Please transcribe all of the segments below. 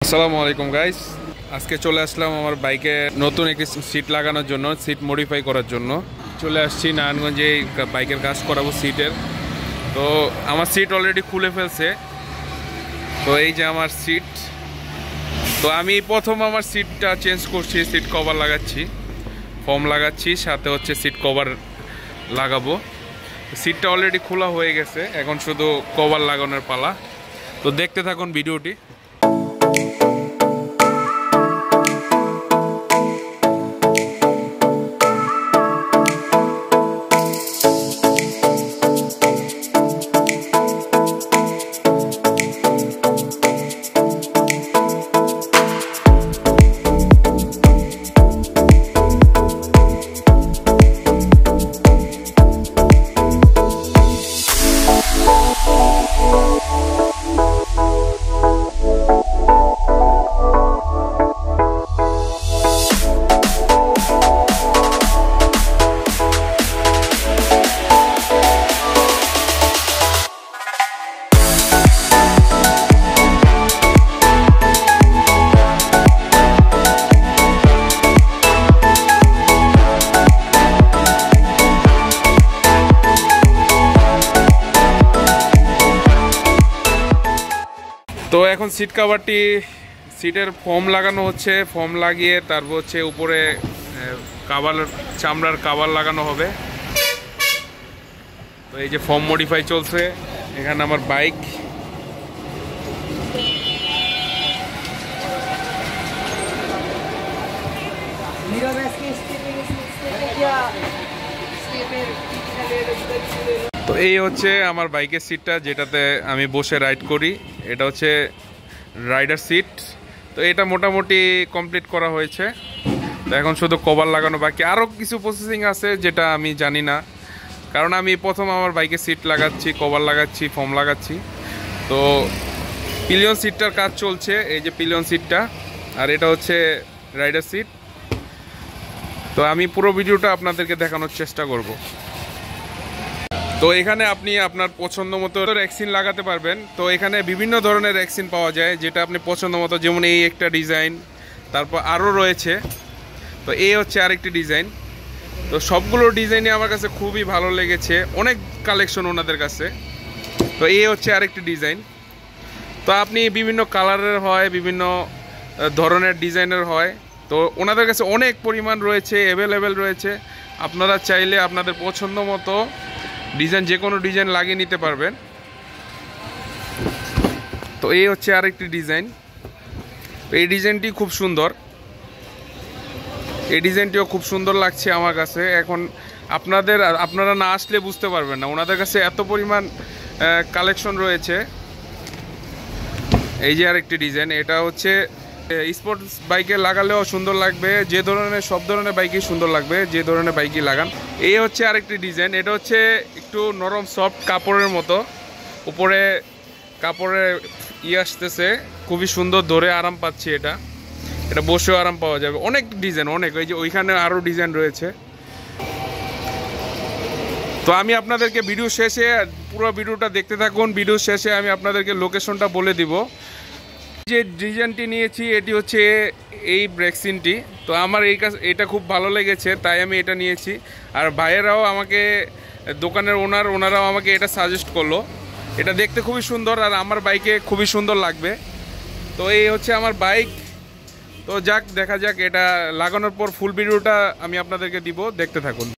আসসালামু আলাইকুম গাইস, আজকে চলে আসলাম আমার বাইকে নতুন একটি সিট লাগানোর জন্য, সিট মডিফাই করার জন্য চলে আসছি নারায়ণগঞ্জে। বাইকের কাজ করাবো সিটের। তো আমার সিট অলরেডি খুলে ফেলছে। তো এই যে আমার সিট। তো আমি প্রথম আমার সিটটা চেঞ্জ করছি, সিট কভার লাগাচ্ছি, ফোম লাগাচ্ছি, সাথে হচ্ছে সিট কভার লাগাবো। সিটটা অলরেডি খোলা হয়ে গেছে, এখন শুধু কভার লাগানোর পালা। তো দেখতে থাকুন ভিডিওটি। তো এখন সিট কাভারটি, সিটের ফোম লাগানো হচ্ছে, ফোম লাগিয়ে তারপর হচ্ছে উপরে কাভার, চামড়ার কাভার লাগানো হবে। তো এই যে ফোম মডিফাই চলছে এখানে আমার বাইক। তো এই হচ্ছে আমার বাইকের সিটটা, যেটাতে আমি বসে রাইড করি। এটা হচ্ছে রাইডার সিট। তো এটা মোটামুটি কমপ্লিট করা হয়েছে। তো এখন শুধু কভার লাগানো বাকি, আরও কিছু প্রসেসিং আছে যেটা আমি জানি না, কারণ আমি প্রথম আমার বাইকে সিট লাগাচ্ছি, কভার লাগাচ্ছি, ফোম লাগাচ্ছি। তো পিলিয়ন সিটটার কাজ চলছে, এই যে পিলিয়ন সিটটা, আর এটা হচ্ছে রাইডার সিট। তো আমি পুরো ভিডিওটা আপনাদেরকে দেখানোর চেষ্টা করব। তো এখানে আপনি আপনার পছন্দ মতো র্যাকসিন লাগাতে পারবেন। তো এখানে বিভিন্ন ধরনের র্যাকসিন পাওয়া যায়, যেটা আপনি পছন্দ মতো, যেমন এই একটা ডিজাইন, তারপর আরও রয়েছে। তো এই হচ্ছে আরেকটি ডিজাইন। তো সবগুলো ডিজাইনই আমার কাছে খুবই ভালো লেগেছে, অনেক কালেকশন ওনাদের কাছে। তো এই হচ্ছে আরেকটি ডিজাইন। তো আপনি বিভিন্ন কালারের হয়, বিভিন্ন ধরনের ডিজাইনের হয়। তো ওনাদের কাছে অনেক পরিমাণ রয়েছে, অ্যাভেলেবেল রয়েছে। আপনারা চাইলে আপনাদের পছন্দ মতো ডিজাইন, যে কোনো ডিজাইন লাগিয়ে নিতে পারবেন। তো এই হচ্ছে আরেকটি ডিজাইন। তো এই ডিজাইনটি খুব সুন্দর, এই ডিজাইনটিও খুব সুন্দর লাগছে আমার কাছে। এখন আপনারা না আসলে বুঝতে পারবেন না, ওনাদের কাছে এত পরিমাণ কালেকশন রয়েছে। এই যে আরেকটি ডিজাইন, এটা হচ্ছে স্পোর্টস বাইকে লাগালেও সুন্দর লাগবে, যে ধরনের, সব ধরনের বাইকই সুন্দর লাগবে, যে ধরনের বাইকই লাগান। এই হচ্ছে আরেকটি ডিজাইন, এটা হচ্ছে একটু নরম সফট কাপড়ের মতো, উপরে কাপড়ের আসতেছে, খুবই সুন্দর, ধরে আরাম পাচ্ছি। এটা বসেও আরাম পাওয়া যাবে। অনেক ডিজাইন, অনেক, ওই যে ওইখানে আরও ডিজাইন রয়েছে। তো আমি আপনাদেরকে ভিডিও শেষে, পুরো ভিডিওটা দেখতে থাকুন, ভিডিও শেষে আমি আপনাদেরকে লোকেশনটা বলে দিব। যে ডিজাইনটি নিয়েছি এটি হচ্ছে এই র্যাকসিনটি। তো আমার এটা খুব ভালো লেগেছে, তাই আমি এটা নিয়েছি। আর ভাইয়েরাও আমাকে, দোকানের ওনারাও আমাকে এটা সাজেস্ট করলো। এটা দেখতে খুবই সুন্দর, আর আমার বাইকে খুবই সুন্দর লাগবে। তো এই হচ্ছে আমার বাইক। তো যাক, দেখা যাক, এটা লাগানোর পর ফুল ভিডিওটা আমি আপনাদেরকে দিব, দেখতে থাকুন।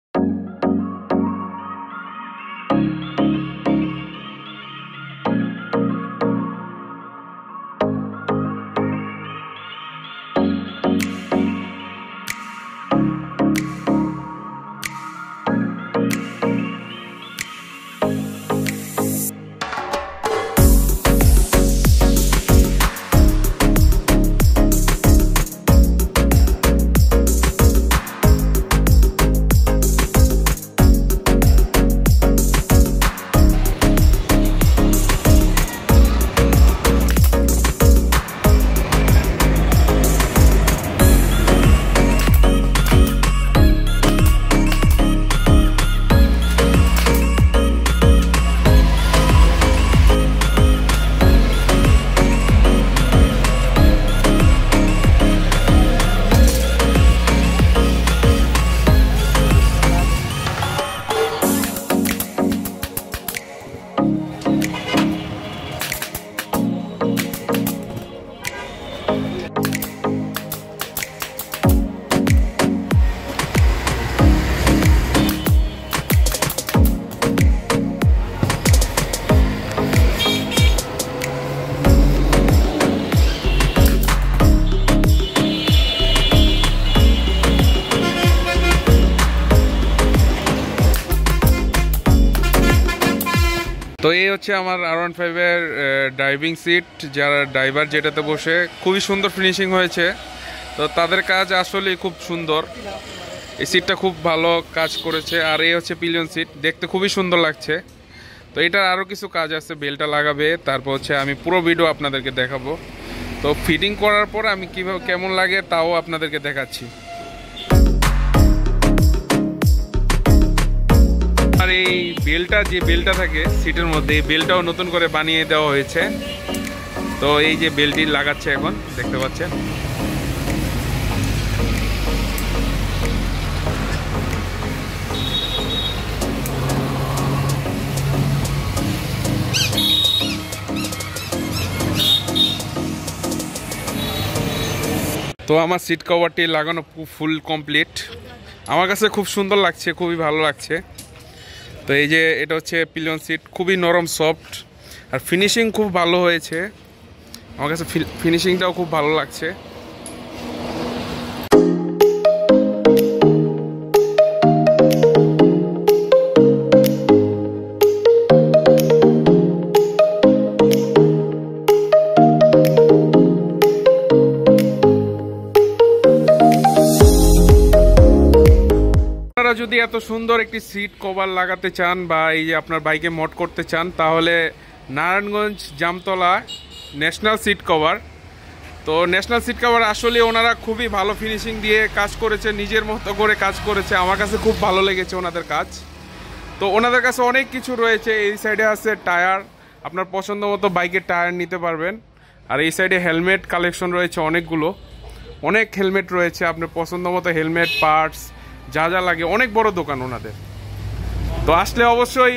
এই হচ্ছে আমার R15 এর ড্রাইভিং সিট, যারা ড্রাইভার যেটাতে বসে খুবই সুন্দর ফিনিশিং হয়েছে। তো তাদের কাজ আসলে খুব সুন্দর, এই সিটটা খুব ভালো কাজ করেছে। আর এই হচ্ছে পিলিয়ন সিট, দেখতে খুবই সুন্দর লাগছে। তো এটার আরও কিছু কাজ আছে, বেলটা লাগাবে, তারপর হচ্ছে আমি পুরো ভিডিও আপনাদেরকে দেখাবো। তো ফিটিং করার পর আমি কিভাবে কেমন লাগে তাও আপনাদেরকে দেখাচ্ছি। আর এই বেলটা, যে বেলটা থাকে সিটের মধ্যে, এই বেলটাও নতুন করে বানিয়ে দেওয়া হয়েছে। তো এই যে বেলটি লাগাচ্ছে এখন, দেখতে পাচ্ছেন। তো আমার সিট কভারটি লাগানো ফুল কমপ্লিট, আমার কাছে খুব সুন্দর লাগছে, খুবই ভালো লাগছে। তো এই যে এটা হচ্ছে পিলিয়ন সিট, খুবই নরম সফট, আর ফিনিশিং খুব ভালো হয়েছে। আমার কাছে ফিনিশিংটাও খুব ভালো লাগছে। আপনারা যদি এত সুন্দর একটি সিট কভার লাগাতে চান বা এই যে আপনার বাইকে মড করতে চান, তাহলে Narayanganj Jamtola national seat cover. তো ন্যাশনাল সিট কভার আসলে ওনারা খুবই ভালো ফিনিশিং দিয়ে কাজ করেছে, নিজের মতো করে কাজ করেছে। আমার কাছে খুব ভালো লেগেছে ওনাদের কাজ। তো ওনাদের কাছে অনেক কিছু রয়েছে। এই সাইডে আছে টায়ার, আপনার পছন্দ মতো বাইকের টায়ার নিতে পারবেন। আর এই সাইডে হেলমেট কালেকশন রয়েছে অনেকগুলো, অনেক হেলমেট রয়েছে, আপনার পছন্দ মতো হেলমেট পার্টস যা যা লাগে। অনেক বড় দোকান ওনাদের। তো আসলে অবশ্যই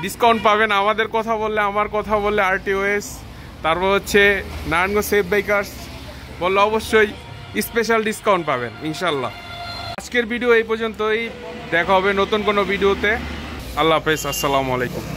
ডিসকাউন্ট পাবেন আমাদের কথা বললে, আমার কথা বললে RTOS, তারপর হচ্ছে নারায়ণগঞ্জ সেফ বাইকার্স বললে অবশ্যই স্পেশাল ডিসকাউন্ট পাবেন ইনশাল্লাহ। আজকের ভিডিও এই পর্যন্তই, দেখা হবে নতুন কোনো ভিডিওতে। আল্লাহ হাফেজ, আসসালামু আলাইকুম।